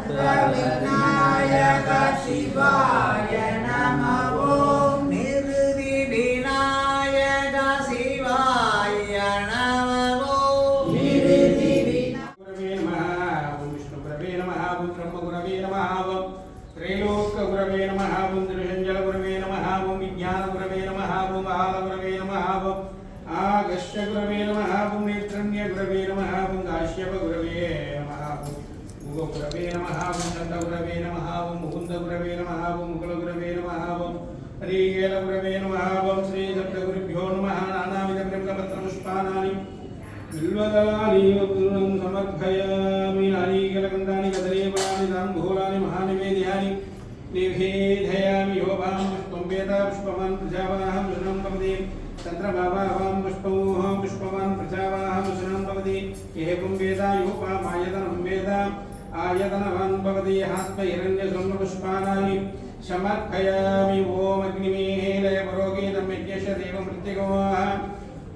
விநாயக சிவாய நம ஓம் நிருதி விநாயக சிவாய நம ஓம் நிருதி குரவே நமः ஓம் விஷ்ணு குரவே நமः ஓம் பிரம்ம குரவே நமः ஓம் த்ரைலோக குரவே நமः ஓம் திருஷஞ்சல குரவே நமः ஓம் விஞ்ஞான குரவே நமः ஓம் ஆல குரவே நமः ஓம் ஆகஸ்ய குரவே நமः ஓம் நேத்ரண்ய குரவே நமः ஓம் காஷ்யப குரவே நமः ஓம் குரவே நமः ஓம் சந்த குரவே நமः ஓம் முகுந்த குரவே நமः ஓம் முகுல குரவே நமः ஓம் ஹரிகேல குரவே நமः ஓம் ஸ்ரீ சப்த குருभ्यो நமः நானாவித பிரம்மபத்ர புஷ்பானானி बिल्वदलानि उद्रुनं समर्पयामि नारीकलकन्दानि कदलीफलानि ताम्बूलानि महानिवेद्यानि निवेदयामि योभां पुष्पं वेदा पुष्पवान् प्रजावाहं शुनं भवति तन्त्रभावां पुष्पमोहं पुष्पवान् प्रजावाहं शुनं भवति एवं वेदा योपामायतनं वेदा आयतनवान् भवति हास्महिरण्यसुम्नपुष्पाणानि समर्पयामि ओम अग्निमेलय परोगीतं यज्ञश देवं मृत्तिकोः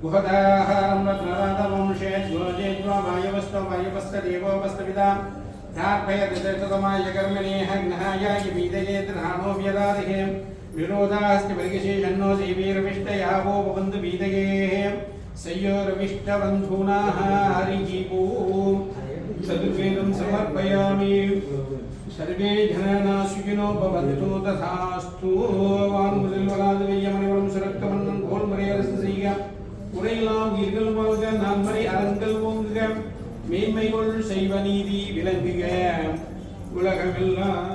गुहदाहारं रत्नरातवंशे ज्योजेज्वा वायवस्तदेवोपस्तविदा धार्पयतितमाय कर्मणेः घ्नायाय वीदयेत्राणो व्यदादिः विरोधास्ति परिगशेषन्नो देवीर्विष्टयावो भवन्तु वीदयेः सयोर्विष्टबन्धूनाः हरिः ओम् सद्वेदं समर्पयामि सर्वे जनाः सुखिनो भवन्तु तथास्तु वान्मुदल्वलादवेयमनिवलं सुरक्तमन्नं घोल्मरेरससैय உரையெல்லாம் உயிர்கள் வாழ்க நான்மறை அறங்கள் ஓங்குக மேன்மைகள் செய்வ நீதி விளங்குக உலகமெல்லாம்